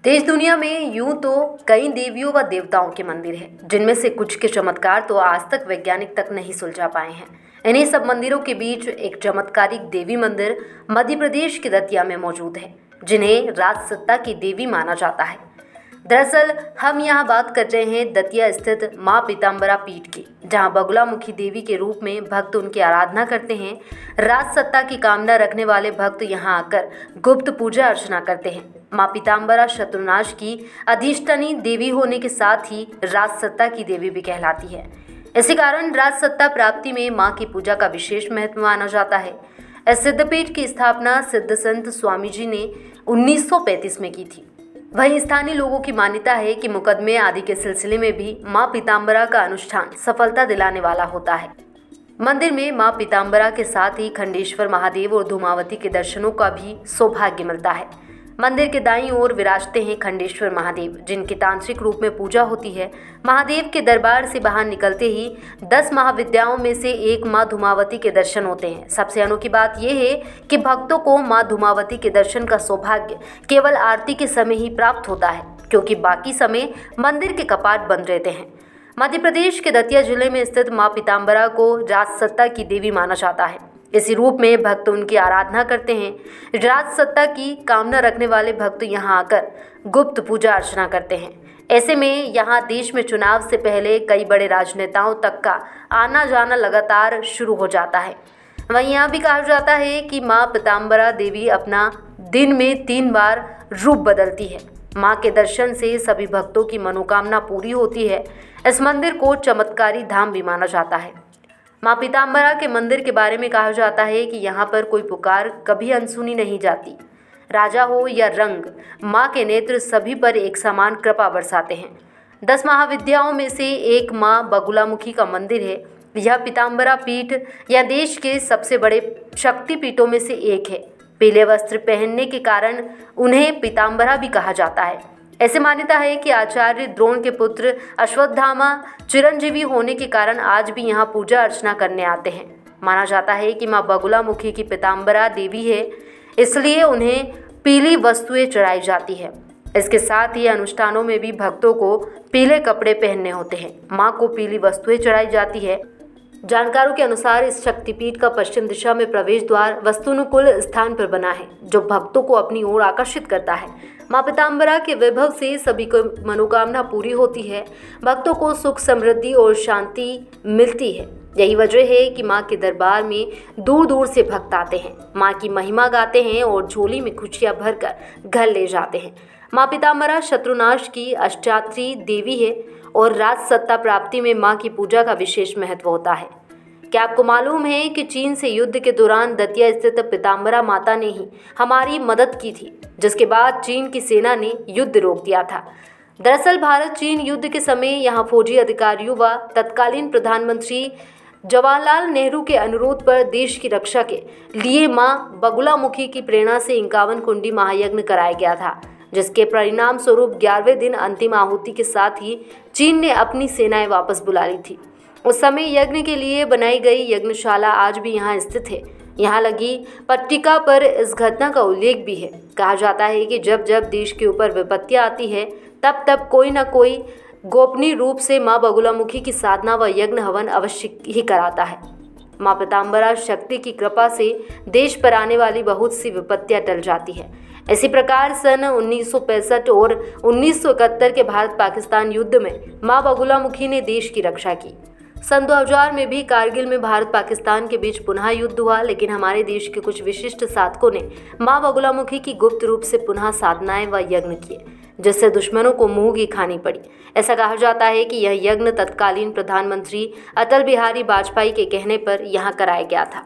देश दुनिया में यूं तो कई देवियों व देवताओं के मंदिर हैं, जिनमें से कुछ के चमत्कार तो आज तक वैज्ञानिक तक नहीं सुलझा पाए हैं। इन्हीं सब मंदिरों के बीच एक चमत्कारिक देवी मंदिर मध्य प्रदेश के दतिया में मौजूद है, जिन्हें राजसत्ता की देवी माना जाता है। दरअसल हम यहाँ बात कर रहे हैं दतिया स्थित माँ पीताम्बरा पीठ की, जहाँ बगुलामुखी देवी के रूप में भक्त उनकी आराधना करते हैं। राजसत्ता की कामना रखने वाले भक्त यहाँ आकर गुप्त पूजा अर्चना करते हैं। माँ पीताम्बरा शत्रुनाश की अधिष्ठानी देवी होने के साथ ही राजसत्ता की देवी भी कहलाती है। इसी कारण राजसत्ता प्राप्ति में माँ की पूजा का विशेष महत्व माना जाता है। इस सिद्धपीठ की स्थापना सिद्ध संत स्वामी जी ने 1935 में की थी। वहीं स्थानीय लोगों की मान्यता है कि मुकदमे आदि के सिलसिले में भी माँ पीताम्बरा का अनुष्ठान सफलता दिलाने वाला होता है। मंदिर में माँ पीताम्बरा के साथ ही खंडेश्वर महादेव और धूमावती के दर्शनों का भी सौभाग्य मिलता है। मंदिर के दाईं ओर विराजते हैं खंडेश्वर महादेव, जिनकी तांत्रिक रूप में पूजा होती है। महादेव के दरबार से बाहर निकलते ही 10 महाविद्याओं में से एक माँ धूमावती के दर्शन होते हैं। सबसे अनोखी बात यह है कि भक्तों को माँ धूमावती के दर्शन का सौभाग्य केवल आरती के समय ही प्राप्त होता है, क्योंकि बाकी समय मंदिर के कपाट बंद रहते हैं। मध्य प्रदेश के दतिया जिले में स्थित माँ पीताम्बरा को राजसत्ता की देवी माना जाता है। इसी रूप में भक्त उनकी आराधना करते हैं। राजसत्ता की कामना रखने वाले भक्त यहाँ आकर गुप्त पूजा अर्चना करते हैं। ऐसे में यहाँ देश में चुनाव से पहले कई बड़े राजनेताओं तक का आना जाना लगातार शुरू हो जाता है। वहीं यह भी कहा जाता है कि माँ पीताम्बरा देवी अपना दिन में 3 बार रूप बदलती है। माँ के दर्शन से सभी भक्तों की मनोकामना पूरी होती है। इस मंदिर को चमत्कारी धाम भी माना जाता है। माँ पीताम्बरा के मंदिर के बारे में कहा जाता है कि यहाँ पर कोई पुकार कभी अनसुनी नहीं जाती। राजा हो या रंग, माँ के नेत्र सभी पर एक समान कृपा बरसाते हैं। 10 महाविद्याओं में से एक माँ बगुलामुखी का मंदिर है। यह पीताम्बरा पीठ या देश के सबसे बड़े शक्तिपीठों में से एक है। पीले वस्त्र पहनने के कारण उन्हें पीताम्बरा भी कहा जाता है। ऐसे मान्यता है कि आचार्य द्रोण के पुत्र अश्वत्थामा चिरंजीवी होने के कारण आज भी यहाँ पूजा अर्चना करने आते हैं। माना जाता है कि माँ बगुलामुखी की पीताम्बरा देवी है, इसलिए उन्हें पीली वस्तुएं चढ़ाई जाती है। इसके साथ ही अनुष्ठानों में भी भक्तों को पीले कपड़े पहनने होते हैं। माँ को पीली वस्तुएं चढ़ाई जाती है। जानकारों के अनुसार इस शक्तिपीठ का पश्चिम दिशा में प्रवेश द्वार वस्तुनुकूल स्थान पर बना है, जो भक्तों को अपनी ओर आकर्षित करता है। माँ पीताम्बरा के वैभव से सभी को मनोकामना पूरी होती है। भक्तों को सुख, समृद्धि और शांति मिलती है। यही वजह है कि माँ के दरबार में दूर दूर से भक्त आते हैं, माँ की महिमा गाते हैं और झोली में खुशियाँ भरकर घर ले जाते हैं। माँ पीताम्बरा शत्रुनाश की अष्टयात्री देवी है और राजसत्ता प्राप्ति में माँ की पूजा का विशेष महत्व होता है। क्या आपको मालूम है कि चीन से युद्ध के दौरान दतिया स्थित पीताम्बरा माता ने ही हमारी मदद की थी, जिसके बाद चीन की सेना ने युद्ध रोक दिया था। दरअसल भारत चीन युद्ध के समय यहाँ फौजी अधिकारियों व तत्कालीन प्रधानमंत्री जवाहरलाल नेहरू के अनुरोध पर देश की रक्षा के लिए माँ बगुलामुखी की प्रेरणा से 51 कुंडी महायज्ञ कराया गया था, जिसके परिणाम स्वरूप 11वें दिन अंतिम आहुति के साथ ही चीन ने अपनी सेनाएं वापस बुला ली थी। उस समय यज्ञ के लिए बनाई गई यज्ञशाला आज भी यहाँ स्थित है। यहाँ लगी पट्टिका पर इस घटना का उल्लेख भी है। कहा जाता है कि जब जब देश के ऊपर विपत्तियाँ आती है, तब तब कोई न कोई गोपनीय रूप से माँ बगुलामुखी की साधना व यज्ञ हवन अवश्य ही कराता है। माँ पीताम्बरा शक्ति की कृपा से देश पर आने वाली बहुत सी विपत्तियाँ टल जाती है। इसी प्रकार सन 1965 और 1971 के भारत पाकिस्तान युद्ध में माँ बगुलामुखी ने देश की रक्षा की। सन 2000 में भी कारगिल में भारत पाकिस्तान के बीच पुनः युद्ध हुआ, लेकिन हमारे देश के कुछ विशिष्ट साधकों ने माँ बगुलामुखी की गुप्त रूप से पुनः साधनाएं व यज्ञ किए, जिससे दुश्मनों को मुंह की खानी पड़ी। ऐसा कहा जाता है कि यह यज्ञ तत्कालीन प्रधानमंत्री अटल बिहारी वाजपेयी के कहने पर यहाँ कराया गया था।